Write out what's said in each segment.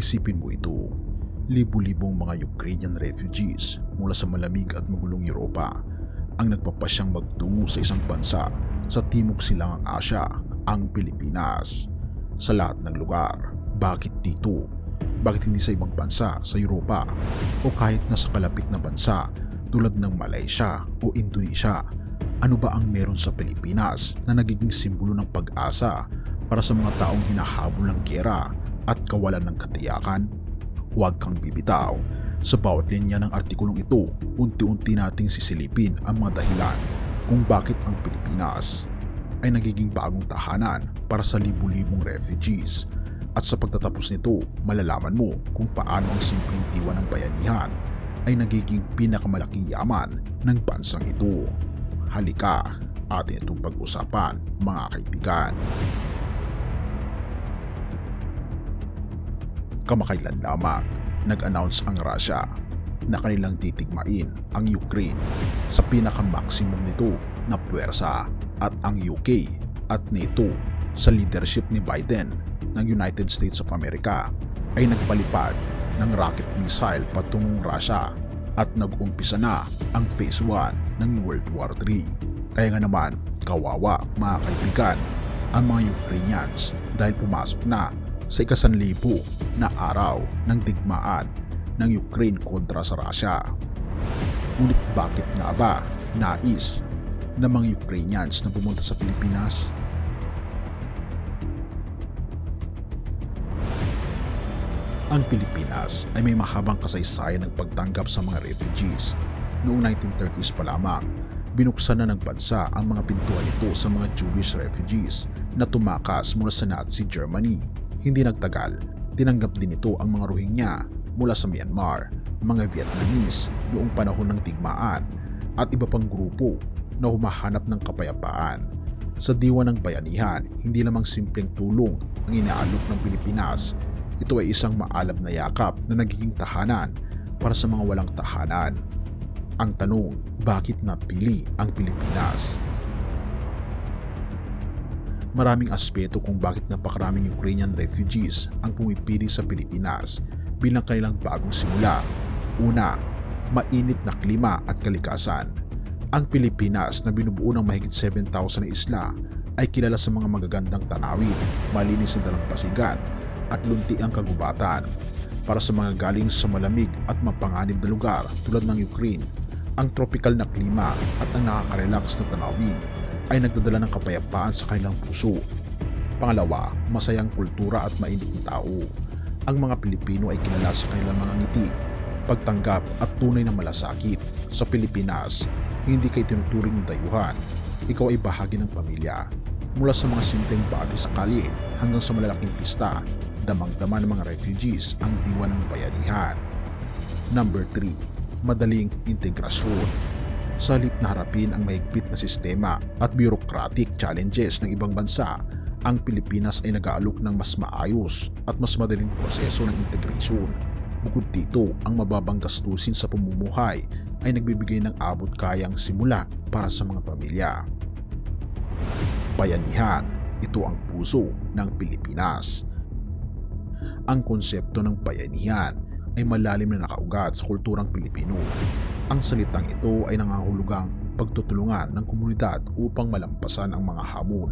Isipin mo ito, libu-libong mga Ukrainian refugees mula sa malamig at magulong Europa ang nagpapasyang magtungo sa isang bansa sa Timog Silangang Asya, ang Pilipinas. Sa lahat ng lugar, bakit dito? Bakit hindi sa ibang bansa sa Europa o kahit na sa kalapit na bansa tulad ng Malaysia o Indonesia? Ano ba ang meron sa Pilipinas na nagiging simbolo ng pag-asa para sa mga taong hinahabol ng giyera at kawalan ng katiyakan? Huwag kang bibitaw. Sa bawat linya ng artikulong ito, unti-unti nating sisilipin ang mga dahilan kung bakit ang Pilipinas ay nagiging bagong tahanan para sa libu-libong refugees. At sa pagtatapos nito, malalaman mo kung paano ang simpleng diwa ng bayanihan ay nagiging pinakamalaking yaman ng bansang ito. Halika, atin itong pag-usapan, mga kaibigan. Kamakailan lamang, nag-announce ang Russia na kanilang titigmain ang Ukraine sa pinaka-maximum nito na puwersa at ang UK at NATO sa leadership ni Biden ng United States of America ay nagpalipad ng rocket missile patungong Russia at nag-umpisa na ang Phase 1 ng World War III. Kaya nga naman, kawawa mga kaibigan ang mga Ukrainians dahil pumasok na sa ika-1,000 na araw ng digmaan ng Ukraine kontra sa Russia. Ngunit bakit nga ba nais ng mga Ukrainians na pumunta sa Pilipinas? Ang Pilipinas ay may mahabang kasaysayan ng pagtanggap sa mga refugees. Noong 1930s pa lamang, binuksan na ng bansa ang mga pintuan nito sa mga Jewish refugees na tumakas mula sa Nazi Germany. Hindi nagtagal, tinanggap din ito ang mga Rohingya mula sa Myanmar, mga Vietnamese noong panahon ng digmaan at iba pang grupo na humahanap ng kapayapaan. Sa diwa ng bayanihan, hindi lamang simpleng tulong ang inaalok ng Pilipinas. Ito ay isang maalab na yakap na nagiging tahanan para sa mga walang tahanan. Ang tanong, bakit napili ang Pilipinas? Maraming aspeto kung bakit napakaraming Ukrainian refugees ang pumipili sa Pilipinas bilang kanilang bagong simula. Una, mainit na klima at kalikasan. Ang Pilipinas na binubuo ng mahigit 7,000 na isla ay kilala sa mga magagandang tanawin, malinis na dalampasigan at lunti ang kagubatan. Para sa mga galing sa malamig at mapanganib na lugar tulad ng Ukraine, ang tropical na klima at ang nakaka-relax na tanawin ay nagdadala ng kapayapaan sa kanilang puso. Pangalawa, masayang kultura at mainit na tao. Ang mga Pilipino ay kilala sa kanilang mga ngiti, pagtanggap at tunay na malasakit. Sa Pilipinas, hindi kay tinuturing ng dayuhan. Ikaw ay bahagi ng pamilya. Mula sa mga simpleng bati sa kalye hanggang sa malalaking pista, damang-dama ng mga refugees ang diwa ng bayanihan. Number 3, madaling integrasyon. Sa halip na harapin ang mahigpit na sistema at bureaucratic challenges ng ibang bansa, ang Pilipinas ay nag-aalok ng mas maayos at mas madaling proseso ng integration. Bukod dito, ang mababang gastusin sa pamumuhay ay nagbibigay ng abot-kayang simula para sa mga pamilya. Bayanihan, ito ang puso ng Pilipinas. Ang konsepto ng bayanihan ay malalim na nakaugat sa kulturang Pilipino. Ang salitang ito ay nangangahulugang pagtutulungan ng komunidad upang malampasan ang mga hamon.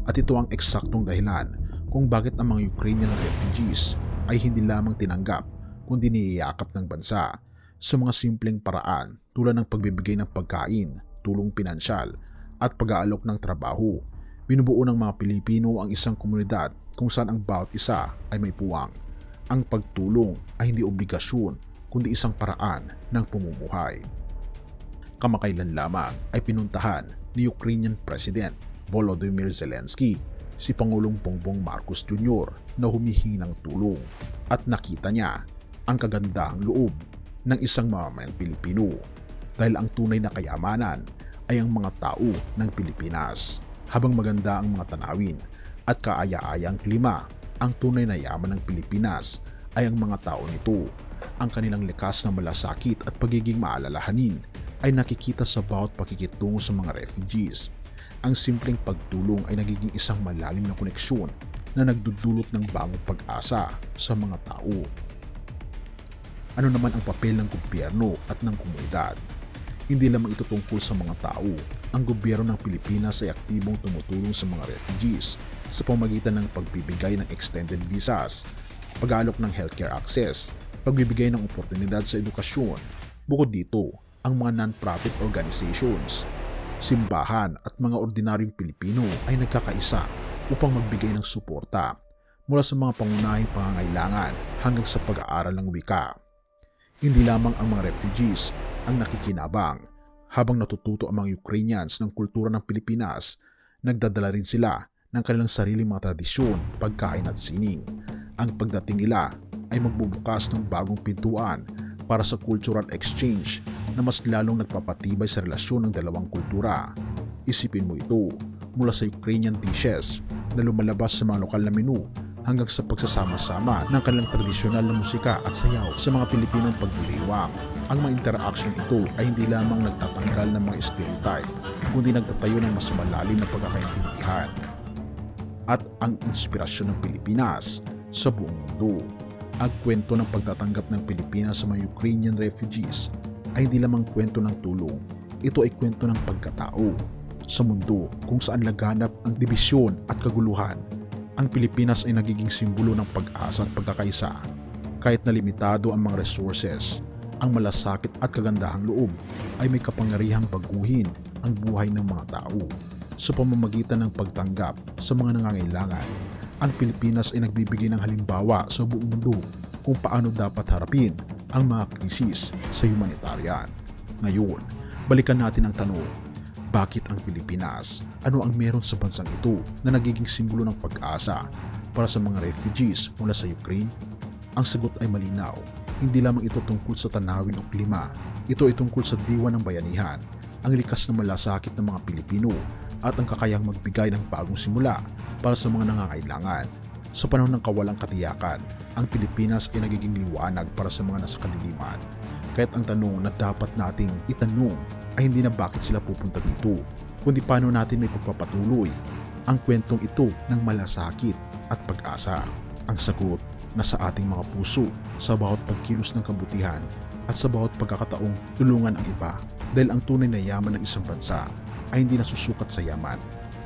At ito ang eksaktong dahilan kung bakit ang mga Ukrainian refugees ay hindi lamang tinanggap kundi niyayakap ng bansa sa mga simpleng paraan tulad ng pagbibigay ng pagkain, tulong pinansyal at pag-aalok ng trabaho. Binubuo ng mga Pilipino ang isang komunidad kung saan ang bawat isa ay may puwang. Ang pagtulong ay hindi obligasyon kundi isang paraan ng pamumuhay. Kamakailan lamang ay pinuntahan ni Ukrainian President Volodymyr Zelensky si Pangulong Bongbong Marcos Jr. na humihingi ng tulong at nakita niya ang kagandahang loob ng isang mamamayang Pilipino dahil ang tunay na kayamanan ay ang mga tao ng Pilipinas. Habang maganda ang mga tanawin at kaaya-ayang klima, ang tunay na yaman ng Pilipinas ay ang mga tao nito. Ang kanilang likas na malasakit at pagiging maalalahanin ay nakikita sa bawat pakikitungo sa mga refugees. Ang simpleng pagtulong ay nagiging isang malalim na koneksyon na nagdudulot ng bagong pag-asa sa mga tao. Ano naman ang papel ng gobyerno at ng komunidad? Hindi lamang ito tungkol sa mga tao. Ang gobyerno ng Pilipinas ay aktibong tumutulong sa mga refugees sa pamamagitan ng pagbibigay ng extended visas, pag-aalok ng healthcare access, pagbibigay ng oportunidad sa edukasyon. Bukod dito, ang mga non-profit organizations, simbahan at mga ordinaryong Pilipino ay nagkakaisa upang magbigay ng suporta mula sa mga pangunahing pangangailangan hanggang sa pag-aaral ng wika. Hindi lamang ang mga refugees ang nakikinabang. Habang natututo ang mga Ukrainians ng kultura ng Pilipinas, nagdadala rin sila ng kanilang sariling mga tradisyon, pagkain at sining. Ang pagdating nila ay magbubukas ng bagong pintuan para sa cultural exchange na mas lalong nagpapatibay sa relasyon ng dalawang kultura. Isipin mo ito, mula sa Ukrainian dishes na lumalabas sa mga lokal na menu hanggang sa pagsasama-sama ng kanilang tradisyonal na musika at sayaw sa mga Pilipinong pagdiriwang. Ang mga interaction ito ay hindi lamang nagtatanggal ng mga stereotype, kundi nagtatayo ng mas malalim na pagkakaintindihan at ang inspirasyon ng Pilipinas sa buong mundo. Ang kwento ng pagtatanggap ng Pilipinas sa mga Ukrainian refugees ay hindi lamang kwento ng tulong, ito ay kwento ng pagkatao. Sa mundo kung saan laganap ang dibisyon at kaguluhan, ang Pilipinas ay nagiging simbolo ng pag-asa at pagkakaisa. Kahit na limitado ang mga resources, ang malasakit at kagandahang loob ay may kapangyarihang baguhin ang buhay ng mga tao. Sa pamamagitan ng pagtanggap sa mga nangangailangan, ang Pilipinas ay nagbibigay ng halimbawa sa buong mundo kung paano dapat harapin ang mga krisis sa humanitarian. Ngayon, balikan natin ang tanong, bakit ang Pilipinas? Ano ang meron sa bansang ito na nagiging simbolo ng pag-asa para sa mga refugees mula sa Ukraine? Ang sagot ay malinaw. Hindi lamang ito tungkol sa tanawin o klima. Ito ay tungkol sa diwa ng bayanihan, ang likas na malasakit ng mga Pilipino at ang kakayang magbigay ng bagong simula para sa mga nangangailangan. Sa panahon ng kawalang katiyakan, ang Pilipinas ay nagiging liwanag para sa mga nasa kadiliman. Kaya't ang tanong na dapat nating itanong ay hindi na bakit sila pupunta dito, kundi paano natin may pagpapatuloy ang kwentong ito ng malasakit at pag-asa. Ang sagot nasa ating mga puso sa bawat pagkilos ng kabutihan at sa bawat pagkakataong tulungan ang iba, dahil ang tunay na yaman ng isang bansa ay hindi nasusukat sa yaman,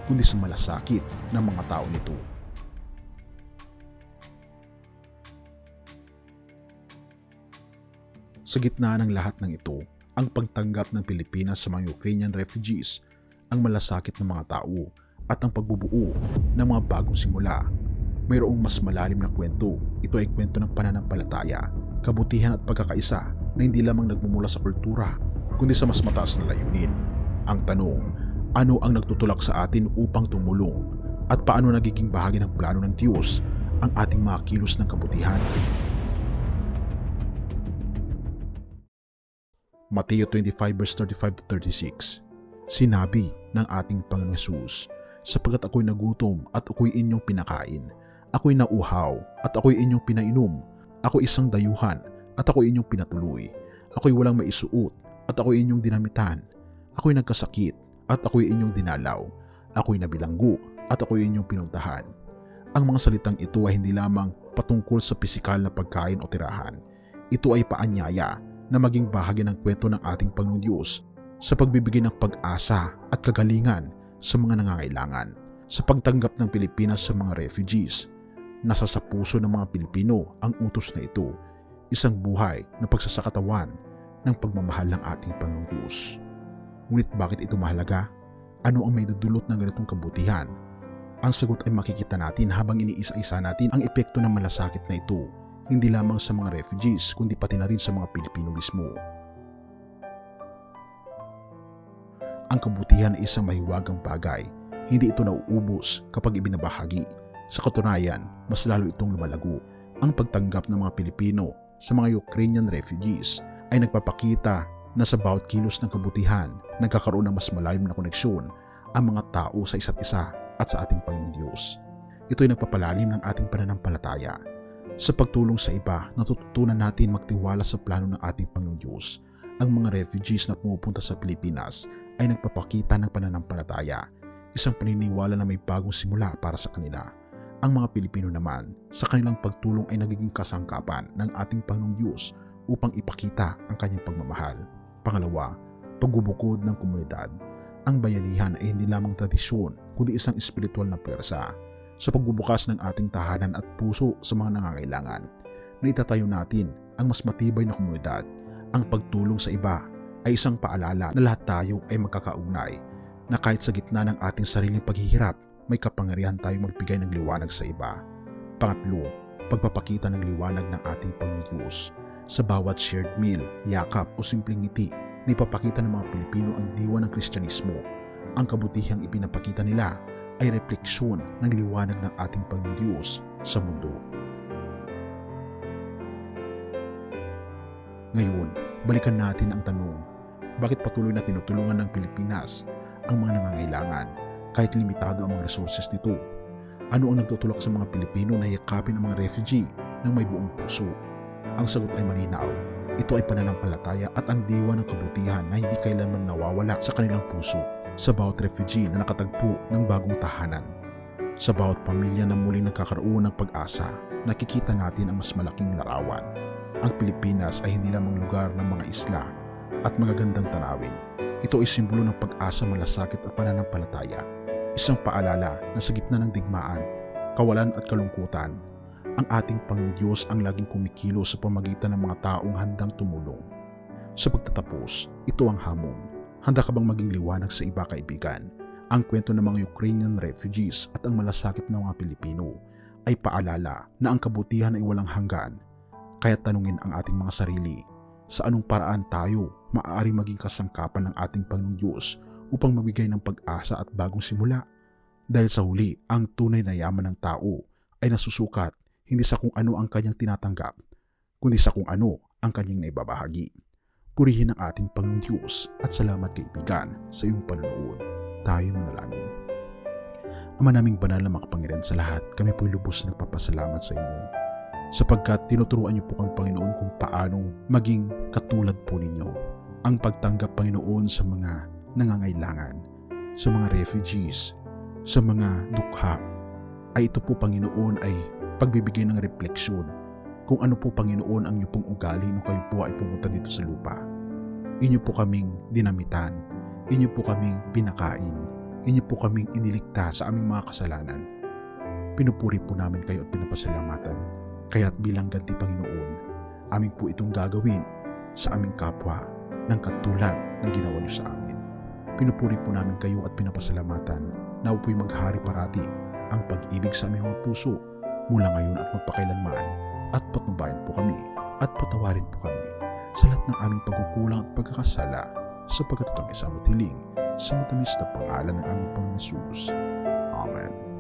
kundi sa malasakit ng mga tao nito. Sa gitna ng lahat ng ito, ang pagtanggap ng Pilipinas sa mga Ukrainian refugees, ang malasakit ng mga tao at ang pagbubuo ng mga bagong simula. Mayroong mas malalim na kwento. Ito ay kwento ng pananampalataya, kabutihan at pagkakaisa na hindi lamang nagmumula sa kultura, kundi sa mas mataas na layunin. Ang tanong, ano ang nagtutulak sa atin upang tumulong at paano nagiging bahagi ng plano ng Diyos ang ating mga kilos ng kabutihan? Mateo 25 verse 35-36. Sinabi ng ating Panginoon Hesus, sapagkat ako'y nagutom at ako'y inyong pinakain, ako'y nauhaw at ako'y inyong pinainom, ako'y isang dayuhan at ako'y inyong pinatuloy, ako'y walang maisuot at ako'y inyong dinamitan, ako'y nagkasakit at ako'y inyong dinalaw, ako'y nabilanggo at ako'y inyong pinuntahan. Ang mga salitang ito ay hindi lamang patungkol sa pisikal na pagkain o tirahan. Ito ay paanyaya na maging bahagi ng kwento ng ating Panginoong Diyos sa pagbibigay ng pag-asa at kagalingan sa mga nangangailangan. Sa pagtanggap ng Pilipinas sa mga refugees, nasa sa puso ng mga Pilipino ang utos na ito, isang buhay na pagsasakatawan ng pagmamahal ng ating Panginoong Diyos. Ngunit bakit ito mahalaga? Ano ang may dudulot ng ganitong kabutihan? Ang sagot ay makikita natin habang iniisa-isa natin ang epekto ng malasakit na ito, hindi lamang sa mga refugees kundi pati na rin sa mga Pilipino mismo. Ang kabutihan ay isang mahiwagang bagay. Hindi ito nauubos kapag ibinabahagi. Sa katunayan, mas lalo itong lumalago. Ang pagtanggap ng mga Pilipino sa mga Ukrainian refugees ay nagpapakita na sa bawat kilos ng kabutihan, nagkakaroon ng mas malalim na koneksyon ang mga tao sa isa't isa at sa ating Panginoong Diyos. Ito ay nagpapalalim ng ating pananampalataya. Sa pagtulong sa iba, natututunan natin magtiwala sa plano ng ating Panginoong Diyos. Ang mga refugees na pumupunta sa Pilipinas ay nagpapakita ng pananampalataya, isang paniniwala na may bagong simula para sa kanila. Ang mga Pilipino naman sa kanilang pagtulong ay nagiging kasangkapan ng ating Panginoong Diyos upang ipakita ang kanyang pagmamahal. Pangalawa, pagbubukod ng komunidad. Ang bayanihan ay hindi lamang tradisyon kundi isang espiritual na pwersa. Sa pagbubukas ng ating tahanan at puso sa mga nangangailangan, naitatayo natin ang mas matibay na komunidad. Ang pagtulong sa iba ay isang paalala na lahat tayo ay magkakaugnay, na kahit sa gitna ng ating sariling paghihirap, may kapangyarihan tayong magbigay ng liwanag sa iba. Pangatlo, pagpapakita ng liwanag ng ating Panginoong Diyos. Sa bawat shared meal, yakap o simpleng ngiti, na ipapakita ng mga Pilipino ang diwa ng Kristyanismo. Ang kabutihang ipinapakita nila ay refleksyon ng liwanag ng ating Panginoong Diyos sa mundo. Ngayon, balikan natin ang tanong, bakit patuloy na tinutulungan ng Pilipinas ang mga nangangailangan kahit limitado ang mga resources nito? Ano ang nagtutulak sa mga Pilipino na yakapin ang mga refugee ng may buong puso? Ang sagot ay malinaw. Ito ay pananampalataya at ang diwa ng kabutihan na hindi kailanman nawawala sa kanilang puso. Sa bawat refugee na nakatagpo ng bagong tahanan, sa bawat pamilya na muling nagkakaroon ng pag-asa, nakikita natin ang mas malaking larawan. Ang Pilipinas ay hindi lamang lugar ng mga isla at magagandang tanawin. Ito ay simbolo ng pag-asa, malasakit at pananampalataya. Isang paalala na sa gitna ng digmaan, kawalan at kalungkutan, ang ating Panginoong Diyos ang laging kumikilos sa pamagitan ng mga taong handang tumulong. Sa pagtatapos, ito ang hamon. Handa ka bang maging liwanag sa iba, kaibigan? Ang kwento ng mga Ukrainian refugees at ang malasakit ng mga Pilipino ay paalala na ang kabutihan ay walang hanggan. Kaya tanungin ang ating mga sarili, sa anong paraan tayo maaari maging kasangkapan ng ating Panginoong Diyos upang magbigay ng pag-asa at bagong simula? Dahil sa huli, ang tunay na yaman ng tao ay nasusukat hindi sa kung ano ang kanyang tinatanggap, kundi sa kung ano ang kanyang naibabahagi. Purihin ang ating Panginoong Diyos at salamat, kaibigan, sa iyong panonood. Tayo manalangin. Ama naming banal na makapangyarihan sa lahat, kami po'y lubos na nagpapasalamat sa inyo, sapagkat tinuturuan niyo po kami, Panginoon, kung paanong maging katulad po ninyo. Ang pagtanggap, Panginoon, sa mga nangangailangan, sa mga refugees, sa mga dukha, ay ito po, Panginoon, ay pagbibigay ng refleksyon kung ano po, Panginoon, ang inyo pong ugali nung kayo po ay pumunta dito sa lupa. Inyo po kaming dinamitan, inyo po kaming pinakain, inyo po kaming iniligtas sa aming mga kasalanan. Pinupuri po namin kayo at pinapasalamatan. Kaya't bilang ganti, Panginoon, amin po itong gagawin sa aming kapwa ng katulad ng ginawa niyo sa amin. Pinupuri po namin kayo at pinapasalamatan na po'y maghari parati ang pag-ibig sa aming mga puso mula ngayon at magpakailanman, at patnubayan po kami at patawarin po kami sa lahat ng aming pagkukulang at pagkakasala, sapagkat ito ang isang hiling sa matamis na pangalan ng aming Panginoon Jesus. Amen.